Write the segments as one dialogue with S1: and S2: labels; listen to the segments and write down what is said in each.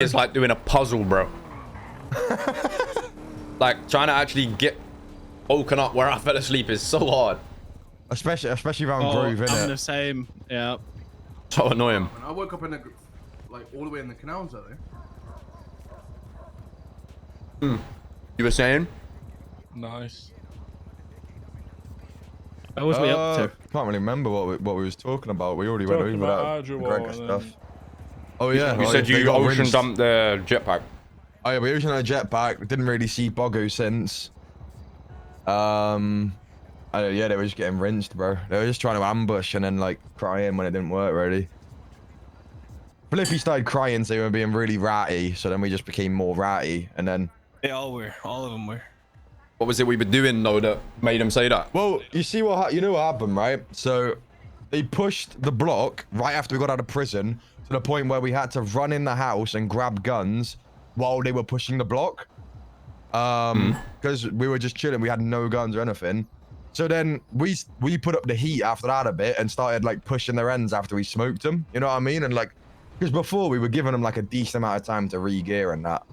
S1: It's like doing a puzzle, bro. Like trying to actually get woken up where I fell asleep is so hard.
S2: Especially around Grove, innit?
S3: I'm the same. Yeah.
S1: So annoying.
S4: And I woke up in the like all the way in the canals though.
S1: You were saying?
S5: Nice.
S3: What was we up to?
S2: Can't really remember what we was talking about. We already went over that
S5: Hydra
S2: Gregor stuff. Oh
S1: You
S2: yeah.
S1: said you ocean dumped the jetpack.
S2: Oh yeah, we ocean dumped a jetpack. Didn't really see Boggo since. Yeah, they were just getting rinsed, bro. They were just trying to ambush and then like crying when it didn't work really. Flippy started crying, so they were being really ratty. So then we just became more ratty, and then.
S6: They all were. All of them were.
S1: What was it we were doing though that made him say that?
S2: Well, you see you know what happened, right? So they pushed the block right after we got out of prison to the point where we had to run in the house and grab guns while they were pushing the block. Because we were just chilling. We had no guns or anything. So then we put up the heat after that a bit and started like pushing their ends after we smoked them. You know what I mean? And like, because before we were giving them like a decent amount of time to re-gear and that.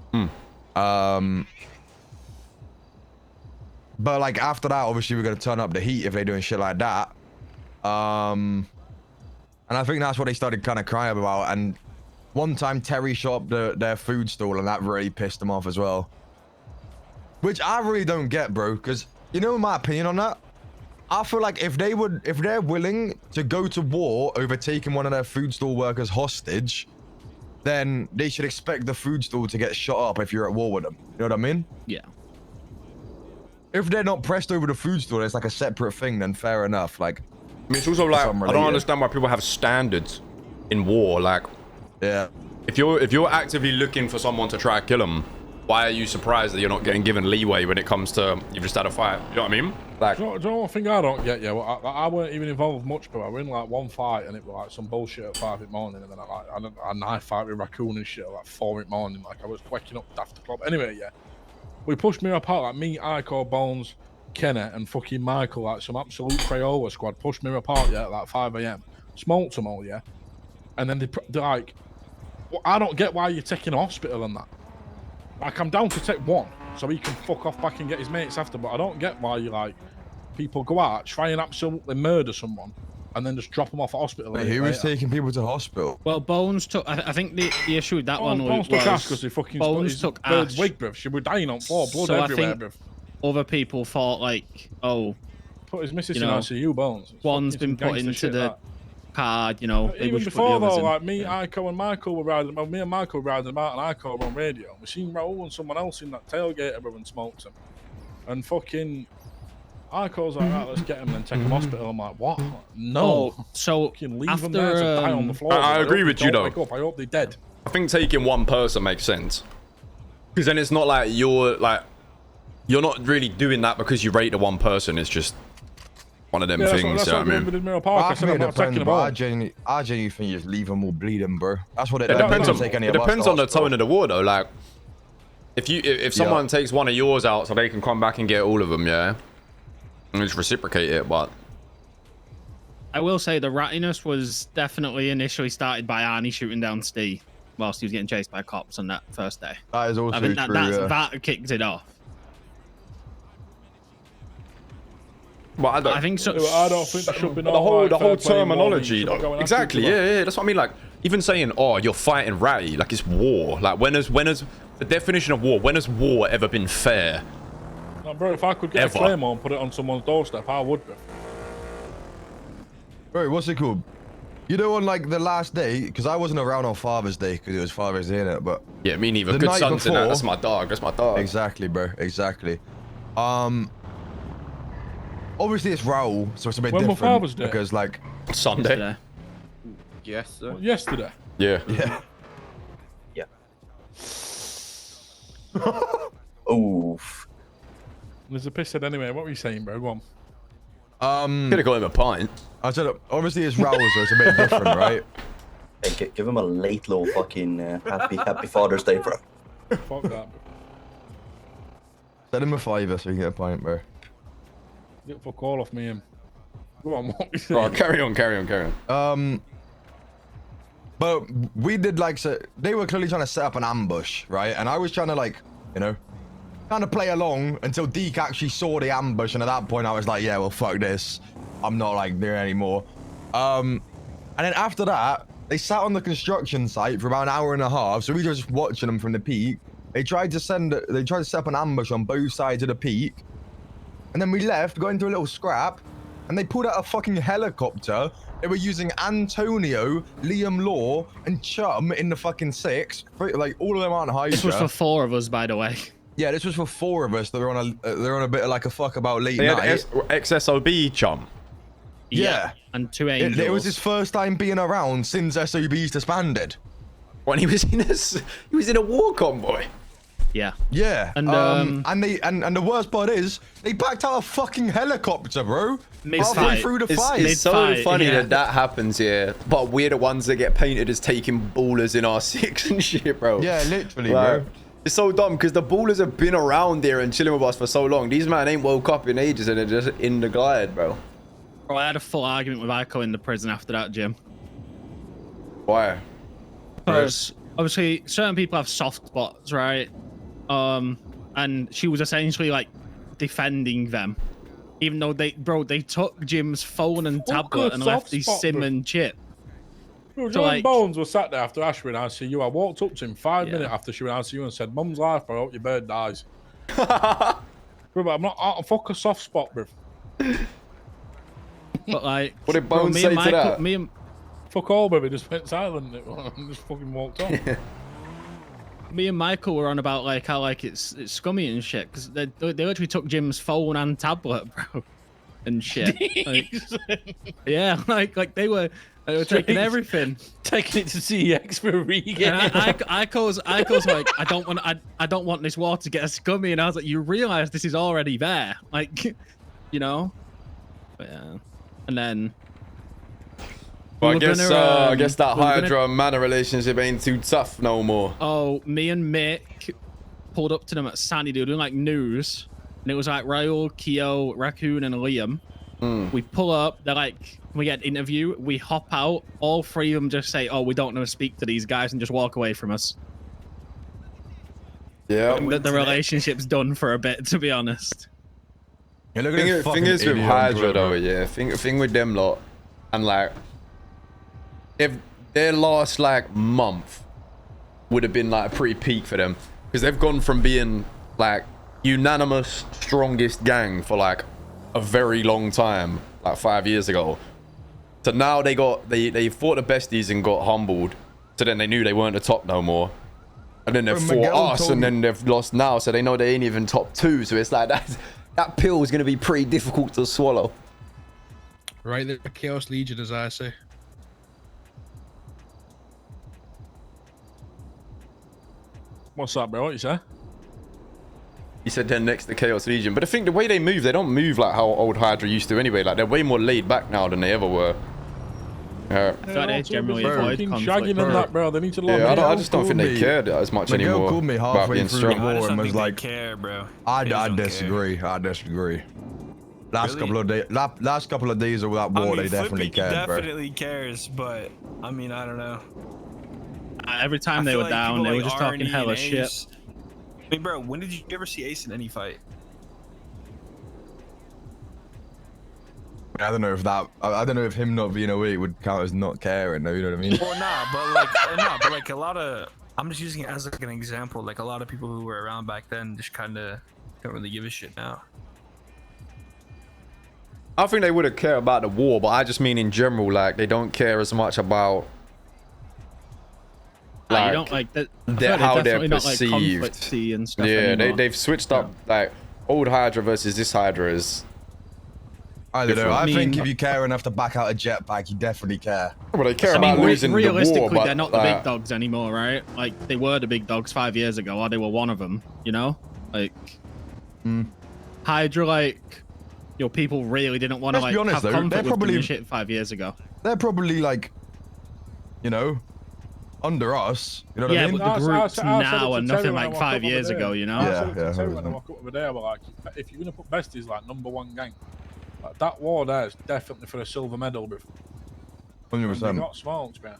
S2: But like after that, obviously we're gonna turn up the heat if they're doing shit like that. And I think that's what they started kind of crying about. And one time Terry shot up their food stall, and that really pissed them off as well. Which I really don't get, bro. Because you know my opinion on that. I feel like if they're willing to go to war over taking one of their food stall workers hostage, then they should expect the food stall to get shot up if you're at war with them. You know what I mean?
S3: Yeah.
S2: If they're not pressed over the food store, it's like a separate thing, then fair enough. Like,
S1: I mean, it's also like, I don't understand why people have standards in war. Like,
S2: yeah,
S1: if you're actively looking for someone to try to kill them, why are you surprised that you're not getting given leeway when it comes to you've just had a fight? You know what I mean? Like,
S5: Do you know one thing I don't get? Yeah, well, I weren't even involved much, but I were in like one fight and it was like some bullshit at 5 in the morning, and then I had a knife fight with Raccoon and shit at like 4 in the morning. Like I was waking up after club. Anyway, yeah. We pushed me apart, like me, Ico, Bones, Kennet, and fucking Michael, like some absolute Crayola squad, pushed me apart, yeah, at like 5 AM. Smoked them all, yeah. And then they're like, well, I don't get why you're taking a hospital and that. Like, I'm down to take one, so he can fuck off back and get his mates after, but I don't get why you like, people go out, try and absolutely murder someone, and then just drop them off at hospital.
S2: Wait, who was taking people to hospital?
S3: Well, Bones took. I think the issue with that one
S5: Bones
S3: was
S5: took Ash because he fucking
S3: Bones took Ash.
S5: Wig, bruv. She was dying on floor, blood
S3: So
S5: everywhere,
S3: I think
S5: bruv.
S3: other people thought like, oh,
S5: Put his missus
S3: you
S5: in
S3: know,
S5: ICU, Bones. It's
S3: one's
S5: fucking
S3: been
S5: some
S3: put
S5: gangster
S3: into
S5: shit,
S3: the
S5: that.
S3: card, you know.
S5: Even
S3: put
S5: before
S3: the others
S5: though,
S3: in.
S5: like me, Ico, and Michael were riding. Well, me and Michael were riding about, and Ico were on radio. We seen Raoul and someone else in that tailgater, bruv, and smoked him. And fucking Ico's like, right, let's get him and take him to hospital. I'm like, what? No.
S3: Oh, so
S5: Fucking leave
S3: after
S5: them there to die on the floor.
S1: I agree with you, though.
S5: Wake up. I hope they're dead.
S1: I think taking one person makes sense, because then it's not like you're not really doing that because you rate the one person. It's just one of them things.
S5: That's what
S1: I mean,
S5: with Mirror Park. I said I'm not taking them all.
S2: I genuinely think you just leave them all bleeding, bro. That's what it
S1: depends on
S2: take any
S1: it
S2: of us
S1: depends
S2: to
S1: on the
S2: hospital.
S1: tone of the war, though. Like, if someone takes one of yours out so they can come back and get all of them, yeah, and just reciprocate it. But
S3: I will say the rattiness was definitely initially started by Arnie shooting down Steve whilst he was getting chased by cops on that first day.
S2: That is also
S3: I think
S2: true.
S3: that kicked it off.
S1: But
S3: I think so.
S5: I don't think there should be no
S1: the whole
S5: fair play
S1: terminology,
S5: warning.
S1: though.
S5: Going
S1: Exactly.
S5: after each other.
S1: Yeah. That's what I mean. Like, even saying, "Oh, you're fighting ratty," like it's war. Like, when has the definition of war? When has war ever been fair?
S5: No, bro, if I could get
S1: Ever.
S5: a claymore and put it on someone's doorstep, I would. Bro.
S2: Bro, what's it called? You know, on like the last day, because I wasn't around on Father's Day because it was Father's Day, innit? But
S1: Yeah, me neither.
S2: The
S1: Good
S2: night
S1: sons in that.
S2: before-
S1: That's my dog. That's my dog.
S2: exactly, bro, exactly. Obviously it's Raoul, so it's a bit
S5: When will
S2: different
S5: Father's Day?
S2: because like
S1: Sunday.
S3: Yesterday.
S4: Yes, sir.
S5: Well, yesterday.
S1: Yeah.
S2: yeah.
S7: Oof.
S5: There's a pisshead anyway. What were you saying, bro? Go on.
S1: Could have got him a pint.
S2: I said obviously it's Raoul, so it's a bit different, right?
S7: Hey, give him a late little fucking happy Father's Day, bro.
S5: Fuck that, bro.
S2: Send him a $5 so you can get a pint, bro.
S5: Get fuck all off me, him. Go on, what we
S1: Oh,
S5: saying?
S1: carry on.
S2: Um, But we did like, so they were clearly trying to set up an ambush, right? And I was trying to like, you know, kind of play along until Deke actually saw the ambush. And at that point I was like, yeah, well, fuck this. I'm not like there anymore. And then after that, they sat on the construction site for about an hour and a half. So we were just watching them from the peak. They tried to set up an ambush on both sides of the peak. And then we left, got into a little scrap, and they pulled out a fucking helicopter. They were using Antonio, Liam Law, and Chum in the fucking 6. Like, all of them aren't Hydra.
S3: This was for 4 of us, by the way.
S2: Yeah, this was for 4 of us that were on a bit of like a fuck about late
S1: They had
S2: night.
S1: XSOB Chum.
S2: Yeah.
S3: And 2 angels.
S2: It was his first time being around since SOB's disbanded.
S1: When he was in a war convoy.
S3: Yeah.
S2: Yeah.
S3: And
S2: and the worst part is they backed out a fucking helicopter, bro.
S3: Mid-fight.
S2: Halfway through the fight.
S1: It's so
S3: Mid-fight,
S1: funny
S3: yeah.
S1: that happens here, but we're the ones that get painted as taking ballers in R6 and shit, bro.
S2: Yeah, literally,
S1: Like,
S2: bro.
S1: it's so dumb because the ballers have been around here and chilling with us for so long. These man ain't woke up in ages and they're just in the glide, bro.
S3: Bro, I had a full argument with Ico in the prison after that, Jim.
S1: Why?
S3: Because obviously certain people have soft spots, right? And she was essentially like defending them, even though they took Jim's phone and tablet and left his SIM and chip.
S5: Bro,
S3: So,
S5: John
S3: like-
S5: Bones was sat there after Ash went out to see you. I walked up to him 5
S3: Yeah.
S5: minutes after she went out to you and said, "Mum's life, bro. I hope your bird dies." Bro, but I'm not. Fuck a soft spot, bro.
S3: But like,
S1: What did
S3: bro,
S1: Bones
S3: me
S1: say
S3: and
S1: to
S3: Michael,
S1: that?
S3: me and
S5: Fuck all, baby. Just went silent and just fucking walked on.
S3: me and Michael were on about like how like it's scummy and shit because they literally took Jim's phone and tablet, bro, and shit. Like, yeah, like they were taking everything.
S6: Taking it to CX for Regan.
S3: And Ico's like, I don't want this war to get as scummy, and I was like, you realize this is already there, like, you know. But yeah, and then.
S1: Well, I
S3: we were
S1: guess
S3: gonna,
S1: I guess that
S3: we were gonna-
S1: Hydra and Manor relationship ain't too tough no more.
S3: Oh, me and Mick pulled up to them at Sandy. They were doing like news, and it was like Raul, Keo, Raccoon, and Liam. We pull up. They're like, we get an interview. We hop out. All 3 of them just say, "Oh, we don't know to speak to these guys," and just walk away from us.
S1: Yeah.
S3: The relationship's done for a bit, to be honest.
S2: Yeah, look at this
S1: Thing
S2: fucking
S1: is with
S2: idiot on
S1: Hydra
S2: Twitter,
S1: though,
S2: bro.
S1: yeah. Thing with them lot, and like, if their last like month would have been like a pretty peak for them, because they've gone from being like unanimous strongest gang for like a very long time, like 5 years ago, to now they fought the besties and got humbled, so then they knew they weren't the top no more. And then they
S2: Bro,
S1: fought
S2: Miguel
S1: us,
S2: told
S1: and
S2: me-
S1: then they've lost now, so they know they ain't even top 2. So it's like that pill is going to be pretty difficult to swallow.
S8: Right there, Chaos Legion, as I say.
S5: What's that, bro? What you say?
S1: He said they're next to Chaos Legion, but I think the way they move, they don't move like how old Hydra used to anyway. Like they're way more laid back now than they ever were.
S3: I feel like they generally avoid
S5: Fucking
S3: conflict.
S5: shagging and that, bro. They need to learn.
S1: Yeah, I
S2: Miguel
S1: just don't think
S2: called
S1: they
S2: me-
S1: cared as much
S2: Miguel
S1: anymore
S2: called me
S1: about
S2: halfway
S1: being
S2: through
S1: strong.
S2: the war
S6: I just
S2: and
S6: don't
S2: was
S6: think they
S2: like,
S6: care, bro.
S2: I
S6: They just don't care.
S2: disagree. I disagree. Last
S6: Really?
S2: couple of days, last couple of days of that war, they definitely
S6: Flippy
S2: cared, bro.
S6: definitely cares, but I mean, I don't know.
S3: Every time
S6: I
S3: they
S6: feel
S3: were
S6: like
S3: down,
S6: people
S3: they were
S6: like
S3: just talking
S6: Arnie
S3: hella
S6: and
S3: shit.
S6: Ace- I mean, bro, when did you ever see Ace in any fight?
S2: I don't know if that. I don't know if him not being awake would count as not caring. Though, you know what I mean?
S6: Well, but like a lot of. I'm just using it as like an example. Like a lot of people who were around back then just kind of don't really give a shit now.
S1: I think they would have cared about the war, but I just mean in general, like they don't care as much about
S3: You don't like that. I feel like
S1: how they're
S3: definitely not, like,
S1: perceived.
S3: conflict-y and stuff
S1: Yeah,
S3: anymore.
S1: they've switched up like old Hydra versus this Hydra is.
S2: I don't know.
S1: Different.
S2: I
S3: I
S2: think
S3: mean-
S2: if you care enough to back out a jetpack, you definitely care.
S1: Well, they care
S3: I mean,
S1: about losing the war,
S3: realistically,
S1: but
S3: they're not the
S1: like,
S3: big dogs anymore, right? Like they were the big dogs 5 years ago, or they were one of them. You know, like Hydra, like people really didn't want to
S2: Let's be
S3: like
S2: honest,
S3: have
S2: though,
S3: conflict
S2: they're
S3: with them
S2: probably-
S3: and shit 5 years ago.
S2: They're probably like, you know, under us. You know what
S3: Yeah,
S2: I mean?
S3: but the groups
S5: I said it
S3: now
S5: to
S3: are
S5: Terry
S3: nothing
S5: when I
S3: like
S5: walked
S3: 5
S5: up the
S3: years
S5: other
S3: ago.
S5: day.
S3: You know?
S5: I
S2: Yeah,
S5: said it to
S2: yeah,
S5: Terry when I
S2: 100%.
S5: walked up the day, I was like, if you're gonna put besties like #1 gang, like, that war there is definitely for a silver medal, bro.
S2: 100%.
S5: They got smoked, man.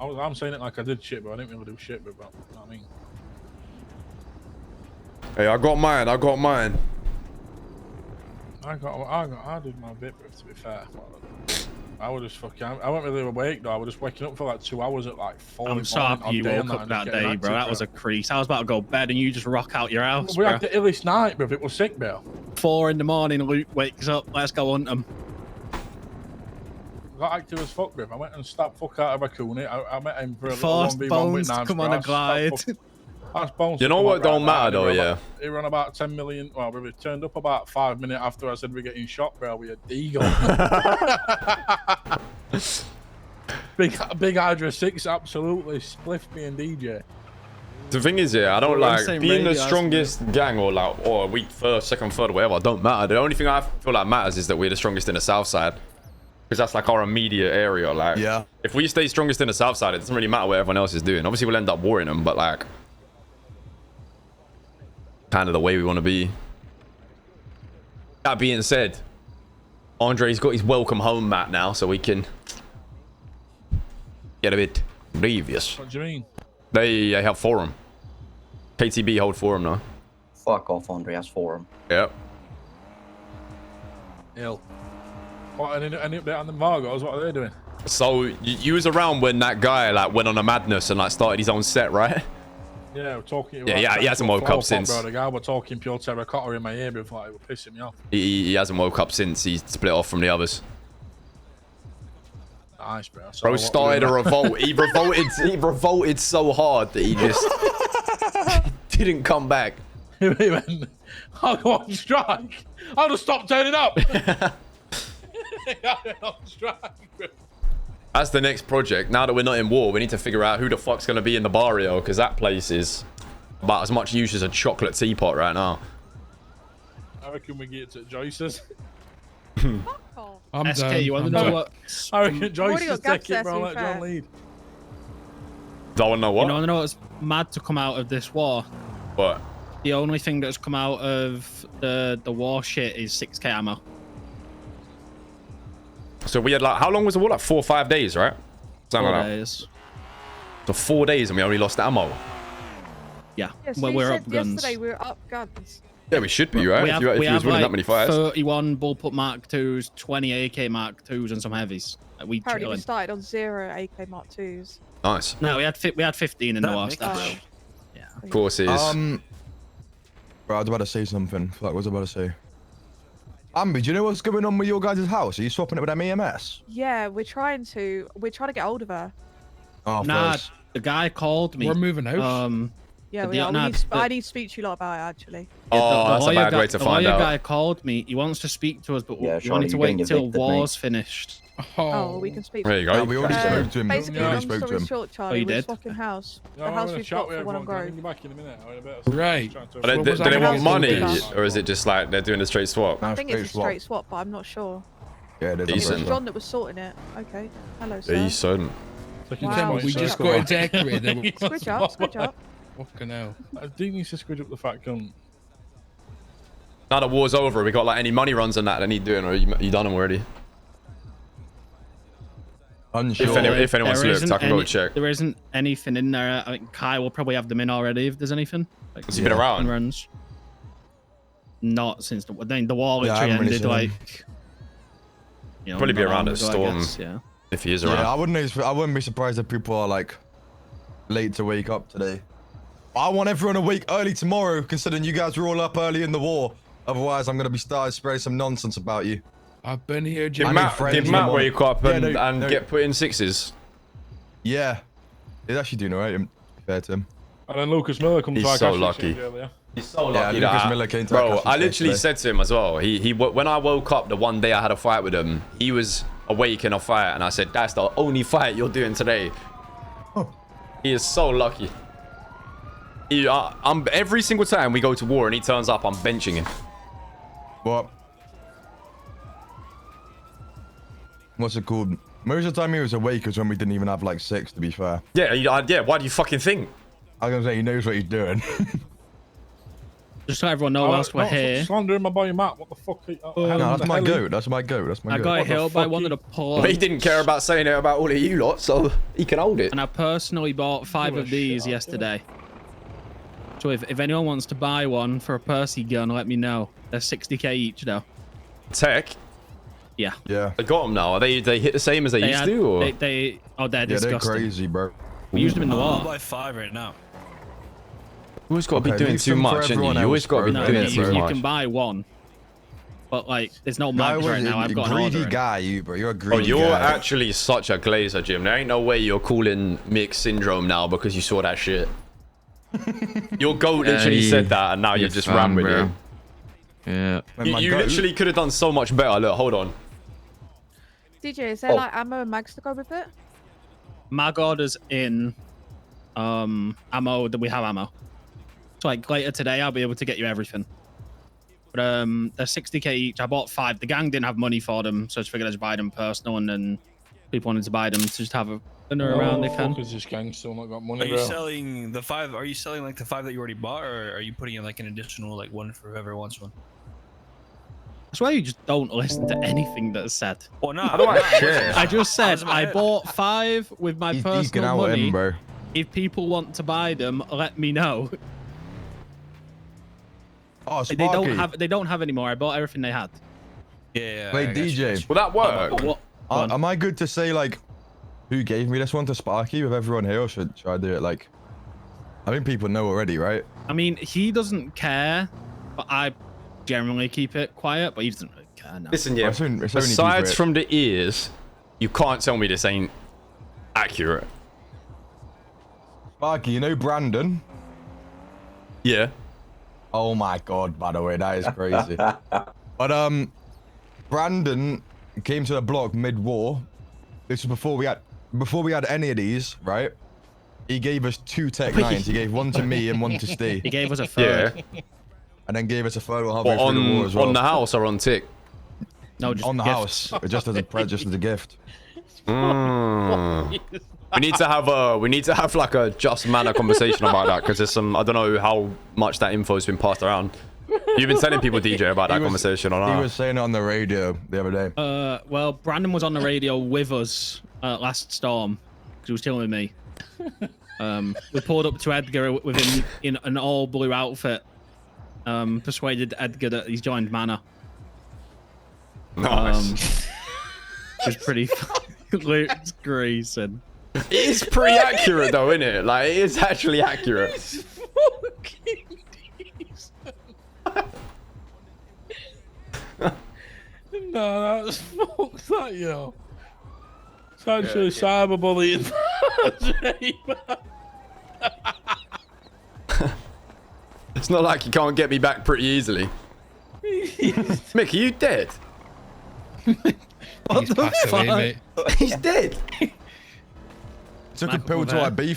S5: I'm saying it like I did shit, but I didn't really do shit, but you know what I mean?
S1: Hey, I got mine. I
S5: did my bit, but to be fair. I was just fucking. I wasn't really awake though. I was just waking up for like 2 hours at like 4.
S3: I'm so happy you woke up that day, bro. That was a crease. I was about to go to bed and you just rock out your house,
S5: We
S3: bro.
S5: had the illest night, bro. It was sick, bro.
S3: 4 in the morning, Luke wakes up. Let's go hunt him.
S5: Got active as fuck, bro. I went and stabbed fuck out of Raccoon. I met him for a
S3: Forced
S5: little 1v1 with
S3: Bones to
S5: Nance,
S3: come
S5: bro.
S3: on a glide.
S5: That's Bones.
S1: You know what don't matter though, yeah.
S5: He ran about 10 million. Well, we turned up about 5 minutes after I said we're getting shot, bro. We had Deagle. big Hydra 6, absolutely. Spliff me and DJ.
S1: The thing is, yeah, I don't like
S3: same
S1: being the
S3: radio,
S1: strongest gang or like, or week first, second, third, whatever. Don't matter. The only thing I feel like matters is that we're the strongest in the south side. Because that's like our immediate area. Like,
S2: Yeah.
S1: if we stay strongest in the south side, it doesn't really matter what everyone else is doing. Obviously, we'll end up warring them, but like, kind of the way we want to be. That being said, Andre's got his welcome home mat now, so we can get a bit previous.
S5: What do you mean?
S1: They have forum. KTB hold forum now.
S7: Fuck off, Andre has forum.
S1: Yep.
S5: Ill. What, any update on the Margos? What are they doing?
S1: So you was around when that guy like went on a madness and like started his own set, right?
S5: Yeah, we're talking.
S1: Yeah, he hasn't woke up since.
S5: Bro, the guy we're talking pure terracotta in my ear before it was pissing me off.
S1: He hasn't woke up since he split off from the others.
S5: Nice, bro.
S1: Bro started a revolt. He revolted so hard that he just didn't come back.
S5: He went, I'll go on strike. I'll just stop turning up.
S1: That's the next project. Now that we're not in war, we need to figure out who the fuck's gonna be in the barrio, because that place is about as much use as a chocolate teapot right now.
S5: I reckon we get to Joyce's.
S8: I'm
S3: SK,
S8: done.
S3: you want to
S8: I'm
S3: know
S8: done.
S3: what?
S5: I reckon Joyce's
S9: got gaps
S5: take it,
S9: there,
S5: bro.
S9: to be
S5: Let John
S9: fair.
S5: lead.
S1: Do I wanna know what?
S3: You know what's mad to come out of this war?
S1: What?
S3: The only thing that's come out of the war shit is 6k ammo.
S1: So we had like, how long was the war? Like 4 or 5 days, right? Something
S3: 4
S1: like that.
S3: days.
S1: So 4 days and we only lost ammo.
S3: Yeah,
S9: Yes,
S3: well,
S9: you
S3: we're
S9: said
S3: up guns.
S9: yesterday we were up guns.
S1: Yeah, we should be, right?
S3: We
S1: If
S3: have,
S1: you
S3: we
S1: was
S3: have
S1: winning
S3: like
S1: that many fights.
S3: 31 bullpup Mark 2s, 20 AK Mark 2s, and some heavies. Like, we
S9: Apparently we
S3: chilling.
S9: started on 0 AK Mark 2s.
S1: Nice.
S3: No, we had 15 in the
S6: That
S3: war
S6: makes
S3: stuff.
S9: sense.
S3: Yeah.
S1: Of course it is.
S2: Bro, I was about to say something. Fuck, what was I about to say? Ambi, do you know what's going on with your guys' house? Are you swapping it with them EMS?
S9: Yeah, we're trying to get hold of her.
S2: Oh,
S3: Nah,
S2: first.
S3: the guy called me.
S8: We're moving out.
S9: Yeah,
S3: But
S9: we
S3: the-
S9: are.
S3: nah,
S9: I
S3: the-
S9: need to speak to you lot about it actually.
S1: Oh, that's a bad way to
S3: the
S1: find
S3: lawyer
S1: out.
S3: guy called me. He wants to speak to us, but
S7: Yeah,
S3: we
S7: Charlie,
S3: wanted to
S7: you're
S3: wait
S7: getting
S3: till
S7: evicted,
S3: war's finished.
S9: Oh, we can speak.
S1: There you go.
S2: Yeah, we already spoke to him.
S9: Basically,
S2: We already
S9: long
S2: spoke to
S9: story
S2: him.
S9: short, Charlie,
S3: you
S9: we're
S3: did?
S9: swapping house.
S5: No,
S9: The
S5: I'm
S9: house
S5: gonna
S9: we've
S5: chat
S9: got
S5: with
S9: for One
S5: everyone.
S9: on
S5: Can I
S9: Grove.
S5: get back in a minute? I better
S8: Right.
S5: trying to-
S1: Are
S8: What
S1: they,
S8: was
S1: do they
S8: that
S1: want
S8: house
S1: money,
S8: called?
S1: or is it just like they're doing a straight swap?
S2: Nah,
S9: I think
S2: straight
S9: it's a
S2: swap.
S9: straight swap, but I'm not sure.
S2: Yeah, there's
S9: It was
S1: Decent.
S9: John that was sorting it. Okay. Hello, sir.
S1: Decent.
S5: Taking
S9: Wow.
S5: this
S8: Tell me,
S5: point,
S8: we
S5: so-
S8: just got a decorate. Then
S9: Squidge up, squidge up.
S8: fucking hell.
S5: I think you should squidge up the fat cunt.
S1: Now that war's over, we got like any money runs on that need doing, or you done them already?
S2: Unsure.
S1: If anyone's
S3: There
S1: looked,
S3: isn't
S1: I can go
S3: any-
S1: check.
S3: There isn't anything in there. I think Kai will probably have them in already if there's anything. Like,
S1: Has he been around?
S3: runs. Not since the war
S2: Yeah, I
S3: literally
S2: haven't really
S3: ended.
S2: seen
S3: Like, you know,
S1: Probably be
S3: not
S1: around
S3: long
S1: at
S3: ago, I
S1: Storm.
S3: guess, Yeah.
S1: If he is around.
S2: Yeah, I wouldn't be surprised if people are like late to wake up today. I want everyone to wake early tomorrow, considering you guys were all up early in the war. Otherwise, I'm gonna be starting spreading some nonsense about you.
S8: I've been here,
S1: Did
S8: Jimmy.
S1: Matt,
S2: friends
S1: did
S2: in
S1: Matt
S2: the morning.
S1: wake up
S2: Yeah,
S1: and,
S2: no.
S1: get put in sixes?
S2: Yeah, he's actually doing alright. Fair to him.
S5: And then Lucas Miller comes
S1: He's
S5: to our
S1: so
S5: cash
S1: lucky.
S5: exchange earlier.
S1: He's so
S2: Yeah,
S1: lucky.
S2: Lucas
S1: that
S2: Miller came to our
S1: bro,
S2: cash
S1: I
S2: exchange
S1: literally
S2: today.
S1: said to him as well. He when I woke up the one day I had a fight with him, he was awake in a fight, and I said, "That's the only fight you're doing today." He is so lucky. I'm every single time we go to war and he turns up, I'm benching him.
S2: What? What's it called? Most of the time he was awake was when we didn't even have like 6, to be fair.
S1: Yeah, yeah. Why do you fucking think?
S2: I was gonna say he knows what he's doing.
S3: Just so everyone knows, whilst we're here,
S5: Slandering my boy Matt. What the fuck?
S2: No, that's my goat. That's my goat. That's my
S3: I
S2: goat.
S3: got
S5: What the
S3: hit up by
S5: fuck
S3: one
S5: you-
S3: of the pull
S1: But he didn't care about saying it about all of you lot, so he can hold it.
S3: and I personally bought 5 of these yesterday. So if anyone wants to buy one for a Percy gun, let me know. They're 60k each though.
S1: Tech,
S3: Yeah.
S2: Yeah.
S1: I got them now. Are they hit the same as they used to, or?
S3: they're
S2: Yeah, they're
S3: disgusting.
S2: crazy, bro.
S3: We used them in the
S6: I'll
S3: war.
S6: buy 5 right now.
S1: You always got to be
S2: Okay,
S1: doing
S2: leave
S1: too
S2: some for
S1: much, and you
S2: everyone
S1: always
S2: else,
S1: got to be
S2: bro.
S3: No,
S1: doing
S2: Yeah,
S3: you,
S1: too
S3: you
S1: much.
S3: can buy one, but like there's no
S2: Guy
S3: mags right now. I've got an
S2: greedy
S3: order in.
S2: guy, you, bro. You're a
S1: Oh,
S2: greedy
S1: you're
S2: guy.
S1: actually such a glazer, Jim. There ain't no way you're calling mixed syndrome now because you saw that shit. Your goat literally said that, and now you just ran with it.
S8: Yeah.
S2: Man, my
S1: You
S2: goat-
S1: literally could have done so much better. Look, hold on.
S9: DJ, is there like ammo and mags to go with it?
S3: Mag orders in ammo that we have ammo. So like later today I'll be able to get you everything. But they're 60k each. I bought 5. The gang didn't have money for them, so I just figured I'd just buy them personal, and then people wanted to buy them to just have a dinner around they can.
S5: Because this gang's still not got
S6: Are
S5: money,
S6: you
S5: bro.
S6: selling the 5? Are you selling like the 5 that you already bought, or are you putting in like an additional like one for whoever wants one?
S3: I swear you just don't listen to anything that's said.
S6: Well, no.
S1: How do I share?
S3: I just said
S6: in my
S3: I
S6: head.
S3: bought 5 with my
S2: He's eking
S3: personal
S2: out
S3: money.
S2: him, bro.
S3: If people want to buy them, let me know.
S2: Oh,
S3: They don't
S2: Sparky.
S3: have. They don't have anymore. I bought everything they had.
S6: Yeah.
S2: Wait,
S6: I got you,
S2: DJ.
S6: got you.
S1: Will that work?
S3: What? Go on.
S2: Am I good to say, like, who gave me this one to Sparky with everyone here, or should I do it, like... I think people know already, right?
S3: I mean, he doesn't care, but I generally keep it quiet. But he doesn't really care now.
S1: Listen, yeah.
S2: It's only
S1: Besides
S2: people-
S1: from the ears, you can't tell me this ain't accurate.
S2: Sparky, you know Brandon?
S1: Yeah.
S2: Oh my god, by the way, that is crazy. But, Brandon came to the block mid-war. This was before we had any of these, right? He gave us 2 Tech 9s. He gave one to me and one to Steve.
S3: He gave us a third.
S1: Yeah.
S2: And then gave us a photo halfway
S1: But
S2: through the war as well.
S1: on the house or on tick?
S3: No, just
S2: On the
S3: gifts.
S2: house, just as a gift.
S1: Mm. We need to have like a just manner conversation about that, because there's some, I don't know how much that info has been passed around. You've been telling people, DJ, about that
S2: He was-
S1: conversation or
S2: He
S1: not?
S2: was saying it on the radio the other day.
S3: Well, Brandon was on the radio with us last storm because he was chilling with me. We pulled up to Edgar with him in an all blue outfit. Persuaded Edgar that he's joined Manor.
S1: Nice.
S3: Which was pretty Luke's greasing.
S1: It is pretty accurate though, isn't it? Like, it is actually accurate.
S5: No, that's fuck that, yo. It's actually cyberbullying.
S1: It's not like you can't get me back pretty easily. Mick, are you dead?
S8: He's passed away, mate.
S1: He's dead.
S2: Took a
S3: Michael
S2: pill to
S3: Bear.
S2: Ibiza.